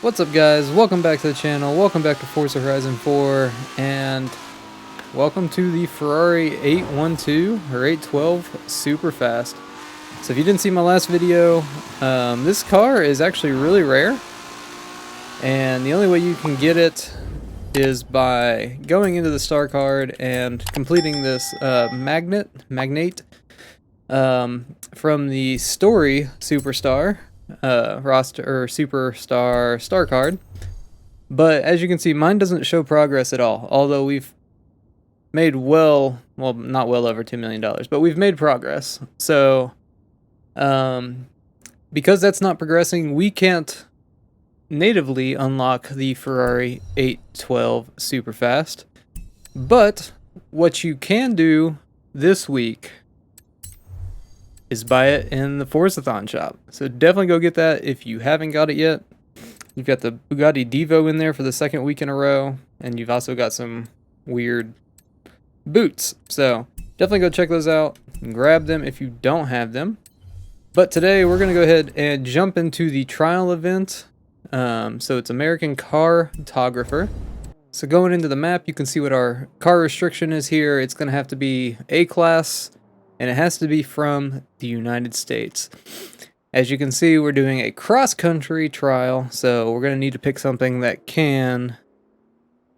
What's up, guys? Welcome back to the channel. Welcome back to Forza Horizon 4, and welcome to the Ferrari 812 or 812 Super Fast. So if you didn't see my last video, this car is actually really rare, and the only way you can get it is by going into the star card and completing this magnate from the story superstar roster or superstar star card. But as you can see, mine doesn't show progress at all, although we've made well, not well over $2 million, but we've made progress. So because that's not progressing, we can't natively unlock the Ferrari 812 Superfast. But what you can do this week is buy it in the Forzathon shop. So definitely go get that if you haven't got it yet. You've got the Bugatti Divo in there for the second week in a row, and you've also got some weird boots. So definitely go check those out and grab them if you don't have them. But today we're going to go ahead and jump into the trial event. So it's American Car-Tographer. So going into the map, you can see what our car restriction is here. It's going to have to be A-class, and it has to be from the United States. As you can see, we're doing a cross-country trial, so we're going to need to pick something that can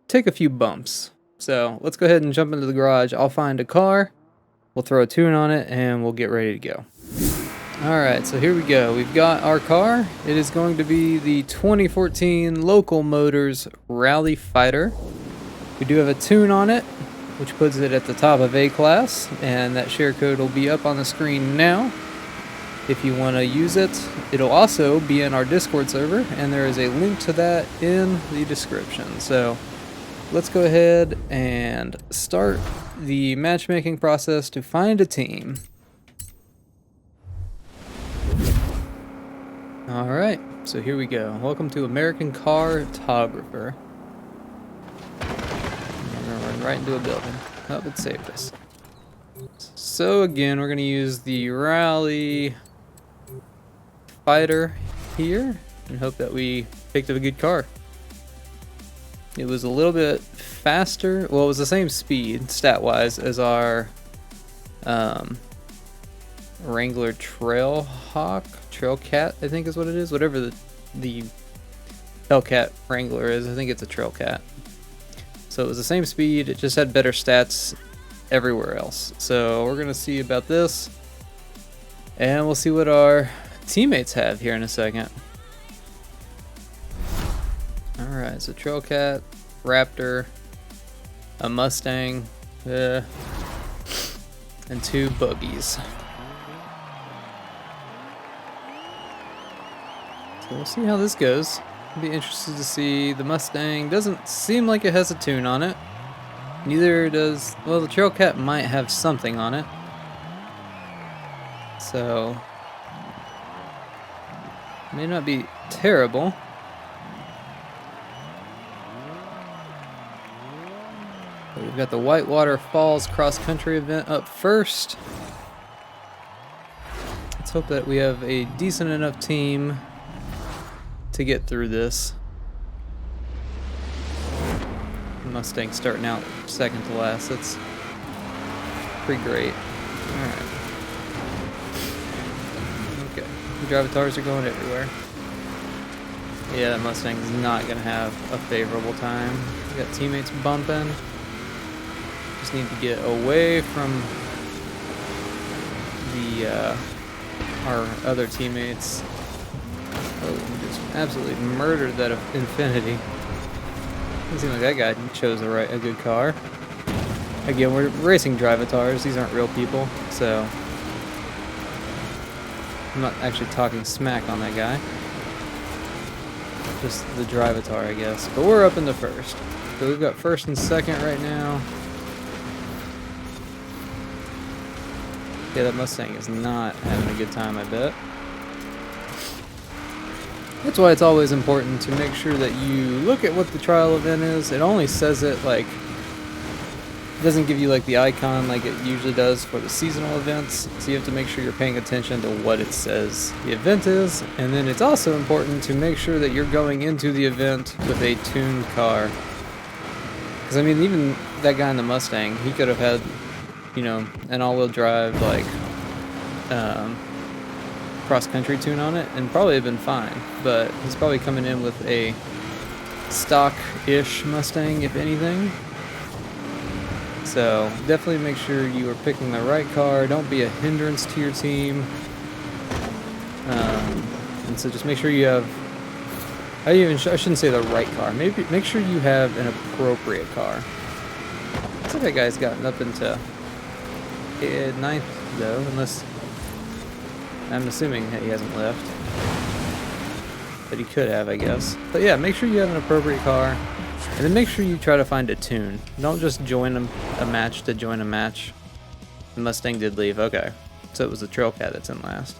take a few bumps. So let's go ahead and jump into the garage. I'll find a car, we'll throw a tune on it, and we'll get ready to go. Alright, so here we go. We've got our car. It is going to be the 2014 Local Motors Rally Fighter. We do have a tune on it, which puts it at the top of A-class, and that share code will be up on the screen now if you want to use it. It'll also be in our Discord server, and there is a link to that in the description. So let's go ahead and start the matchmaking process to find a team. Alright, so here we go. Welcome to American Car-Tographer. Right into a building. Oh, it saved us. So again, we're going to use the Rally Fighter here and hope that we picked up a good car. It was a little bit faster. Well, it was the same speed, stat-wise, as our Wrangler Trailcat, I think is what it is. Whatever the Hellcat Wrangler is, I think it's a Trailcat. So it was the same speed, it just had better stats everywhere else. So we're going to see about this, and we'll see what our teammates have here in a second. Alright, so Trailcat, Raptor, a Mustang, and 2 buggies. So we'll see how this goes. I'll be interested to see. The Mustang doesn't seem like it has a tune on it. Neither does, well, the Trailcat might have something on it. So may not be terrible. But we've got the Whitewater Falls cross-country event up first. Let's hope that we have a decent enough team to get through this. Mustang starting out second to last. That's pretty great. Alright. Okay. The drivatars are going everywhere. Yeah, that Mustang is not going to have a favorable time. We got teammates bumping. Just need to get away from the our other teammates. Oh, we just absolutely murdered that Infinity. Doesn't seem like that guy chose a good car. Again, we're racing drivatars. These aren't real people, so I'm not actually talking smack on that guy. Just the drivatar, I guess. But we're up in the first. So we've got first and second right now. Yeah, that Mustang is not having a good time, I bet. That's why it's always important to make sure that you look at what the trial event is. It only says it like doesn't give you like the icon like it usually does for the seasonal events, so you have to make sure you're paying attention to what it says the event is, and then it's also important to make sure that you're going into the event with a tuned car. Because I mean, even that guy in the Mustang, he could have had, you know, an all-wheel drive like cross-country tune on it and probably have been fine, but he's probably coming in with a stock-ish Mustang, if anything. So definitely make sure you are picking the right car. Don't be a hindrance to your team. And so just make sure you have, I shouldn't say the right car. Maybe make sure you have an appropriate car. Looks like that guy's gotten up into 9th though, unless I'm assuming that he hasn't left. But he could have, I guess. But yeah, make sure you have an appropriate car. And then make sure you try to find a tune. Don't just join a match to join a match. The Mustang did leave. Okay. So it was the Trailcat that's in last.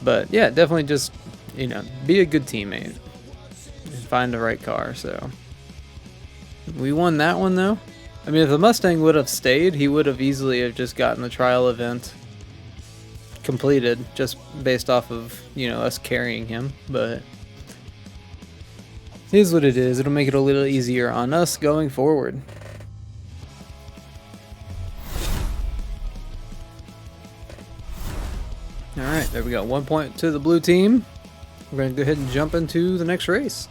But yeah, definitely just, you know, be a good teammate. And find the right car, so. We won that one though. I mean, if the Mustang would have stayed, he would have easily have just gotten the trial event completed just based off of, you know, us carrying him, but it is what it is. It'll make it a little easier on us going forward. Alright, there we go. 1 point to the blue team. We're going to go ahead and jump into the next race.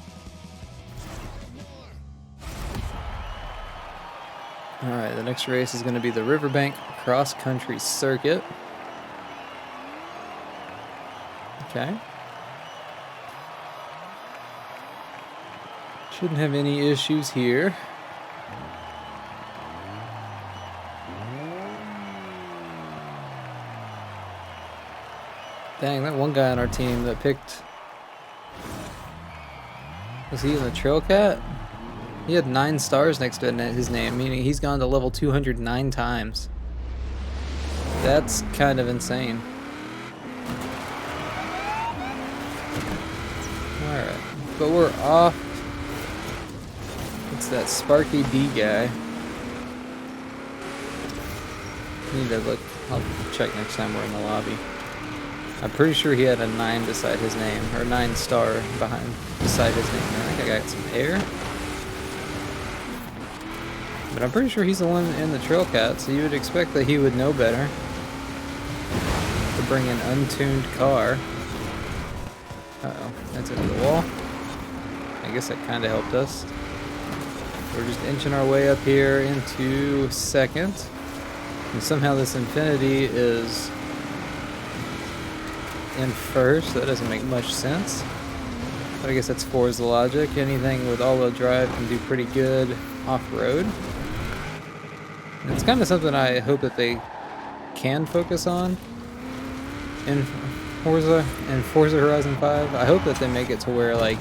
Alright, the next race is going to be the Riverbank Cross Country Circuit. Okay. Shouldn't have any issues here. Dang, that one guy on our team that picked... Was he in the Trailcat? He had 9 stars next to his name, meaning he's gone to level 209 times. That's kind of insane. Alright, but we're off. It's that Sparky D guy. Need to look. I'll check next time we're in the lobby. I'm pretty sure he had a 9 beside his name, or 9 star beside his name. I think I got some air. But I'm pretty sure he's the one in the Trailcat, so you would expect that he would know better to bring an untuned car. Uh-oh, that's into the wall. I guess that kind of helped us. We're just inching our way up here into second. And somehow this Infinity is in first. That doesn't make much sense. But I guess that's Forza logic. Anything with all-wheel drive can do pretty good off-road. And it's kind of something I hope that they can focus on in Forza and Forza Horizon 5. I hope that they make it to where, like,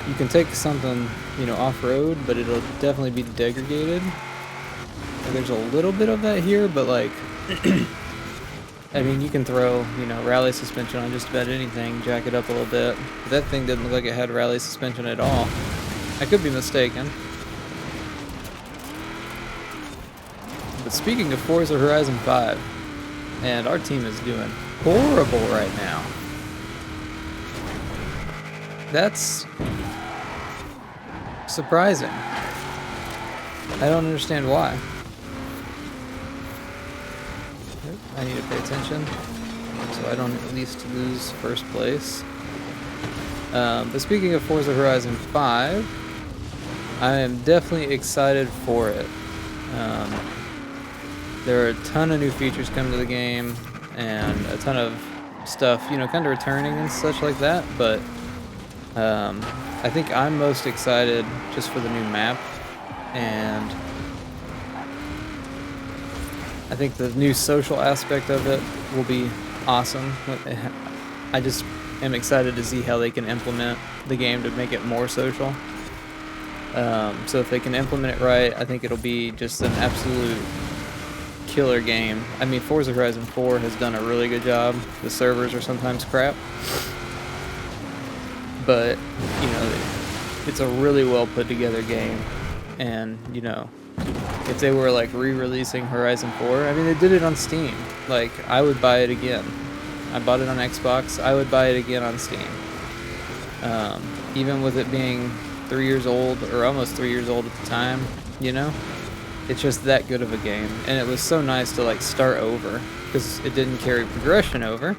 you can take something, you know, off-road, but it'll definitely be degraded. And there's a little bit of that here, but, like, I mean, you can throw, you know, rally suspension on just about anything, jack it up a little bit. But that thing didn't look like it had rally suspension at all. I could be mistaken. But speaking of Forza Horizon 5, and our team is doing horrible right now. That's surprising. I don't understand why. I need to pay attention so I don't at least lose first place. But speaking of Forza Horizon 5, I am definitely excited for it. There are a ton of new features coming to the game and a ton of stuff, you know, kind of returning and such like that, but I think I'm most excited just for the new map, and I think the new social aspect of it will be awesome. I just am excited to see how they can implement the game to make it more social. So if they can implement it right, I think it'll be just an absolute killer game. I mean, Forza Horizon 4 has done a really good job. The servers are sometimes crap, but, you know, it's a really well put together game, and, you know, if they were like re-releasing Horizon 4. I mean, they did it on Steam. Like, I would buy it again. I bought it on Xbox. I would buy it again on Steam. Even with it being 3 years old, or almost 3 years old at the time, you know? It's just that good of a game. And it was so nice to like start over, because it didn't carry progression over.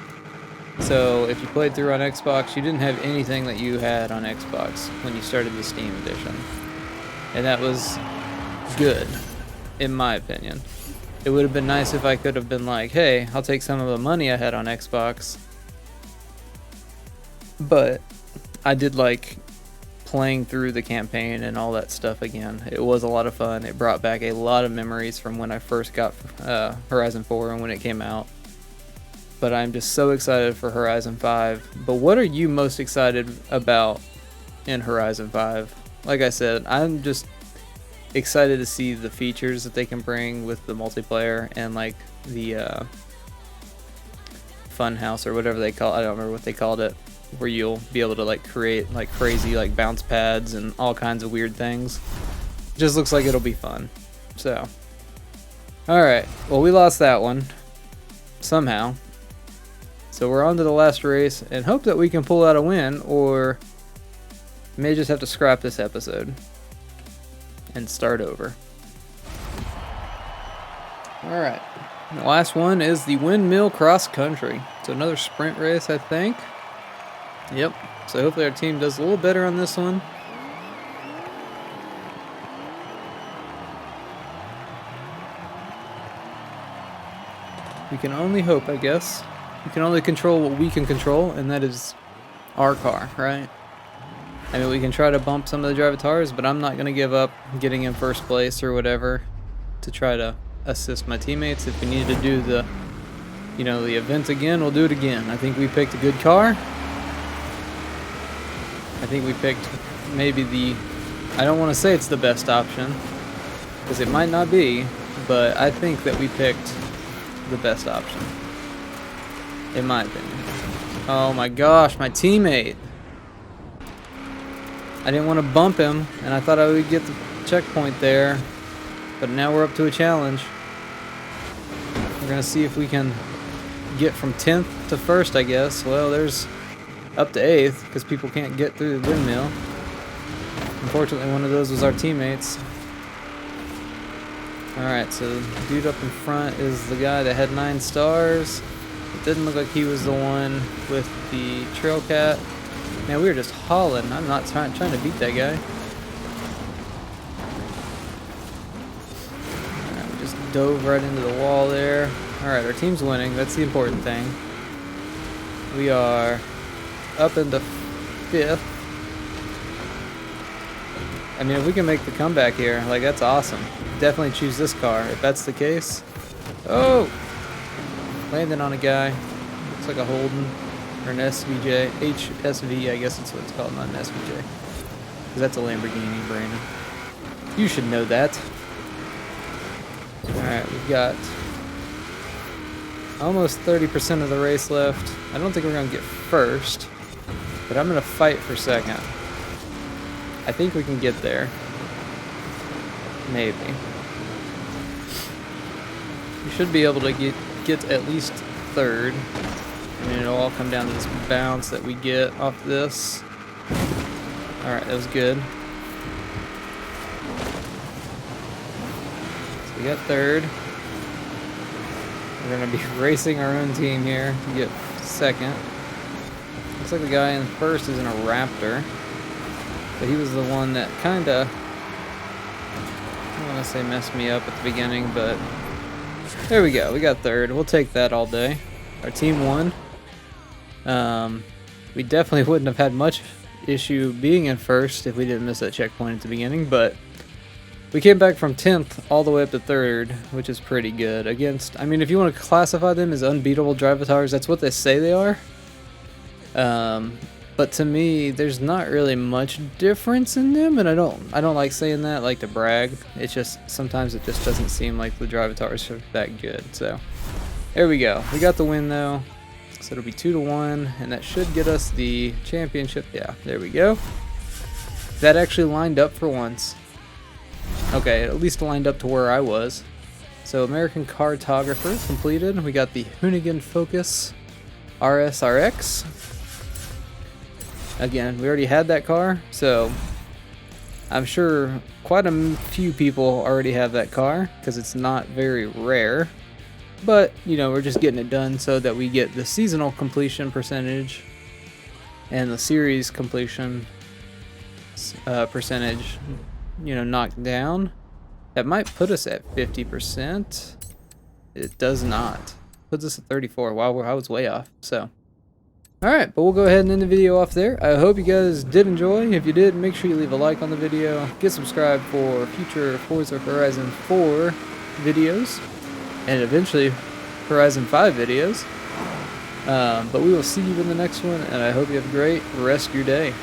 So if you played through on Xbox, you didn't have anything that you had on Xbox when you started the Steam edition. And that was good, in my opinion. It would have been nice if I could have been like, hey, I'll take some of the money I had on Xbox. But I did like playing through the campaign and all that stuff again. It was a lot of fun. It brought back a lot of memories from when I first got Horizon 4 and when it came out. But I'm just so excited for Horizon 5. But what are you most excited about in Horizon 5? Like I said, I'm just excited to see the features that they can bring with the multiplayer and like the fun house or whatever they call it. I don't remember what they called it, where you'll be able to like create like crazy like bounce pads and all kinds of weird things. Just looks like it'll be fun. So, alright, well, we lost that one somehow. So we're on to the last race and hope that we can pull out a win, or may just have to scrap this episode and start over. Alright, the last one is the Windmill Cross Country. So another sprint race, I think. Yep, so hopefully our team does a little better on this one. We can only hope, I guess. We can only control what we can control, and that is our car, right? I mean, we can try to bump some of the drivatars, but I'm not going to give up getting in first place or whatever to try to assist my teammates. If we need to do the, you know, the event again, we'll do it again. I think we picked a good car. I think we picked maybe the, I don't want to say it's the best option, because it might not be, but I think that we picked the best option, in my opinion. Oh my gosh, my teammate. I didn't want to bump him, and I thought I would get the checkpoint there, but now we're up to a challenge. We're going to see if we can get from 10th to 1st, I guess. Well, there's up to 8th, because people can't get through the windmill. Unfortunately, one of those was our teammates. Alright, so the dude up in front is the guy that had 9 stars. It didn't look like he was the one with the trail cat. Man, we were just hauling. I'm not trying to beat that guy. Alright, we just dove right into the wall there. Alright, our team's winning. That's the important thing. We are up into 5th. I mean, if we can make the comeback here, like, that's awesome. Definitely choose this car if that's the case. Oh! Landing on a guy. Looks like a Holden. Or an SVJ. HSV, I guess that's what it's called, not an SVJ. Because that's a Lamborghini, Brandon. You should know that. Alright, we've got almost 30% of the race left. I don't think we're going to get first, but I'm going to fight for second. I think we can get there. Maybe. We should be able to get at least third. I mean, it'll all come down to this bounce that we get off this. Alright, that was good. So we got third. We're going to be racing our own team here to get second. Looks like the guy in first is in a Raptor. But he was the one that kind of, I don't want to say messed me up at the beginning, but there we go. We got third. We'll take that all day. Our team won. We definitely wouldn't have had much issue being in first if we didn't miss that checkpoint at the beginning, but we came back from 10th all the way up to 3rd, which is pretty good against, I mean, if you want to classify them as unbeatable drivatars, that's what they say they are. But to me, there's not really much difference in them, and I don't like saying that, like to brag. It's just, sometimes it just doesn't seem like the drivatars are that good, so there we go. We got the win though. So it'll be 2-1, and that should get us the championship. Yeah, there we go. That actually lined up for once. Okay, at least lined up to where I was. So American Car-Tographer completed. We got the Hoonigan Focus RSRX. Again, we already had that car, so I'm sure quite a few people already have that car because it's not very rare. But, you know, we're just getting it done so that we get the seasonal completion percentage and the series completion percentage, you know, knocked down. That might put us at 50%. It does not. Puts us at 34. Wow, I was way off. So, alright, but we'll go ahead and end the video off there. I hope you guys did enjoy. If you did, make sure you leave a like on the video. Get subscribed for future Forza Horizon 4 videos. And eventually, Horizon 5 videos. But we will see you in the next one, and I hope you have a great rest of your day.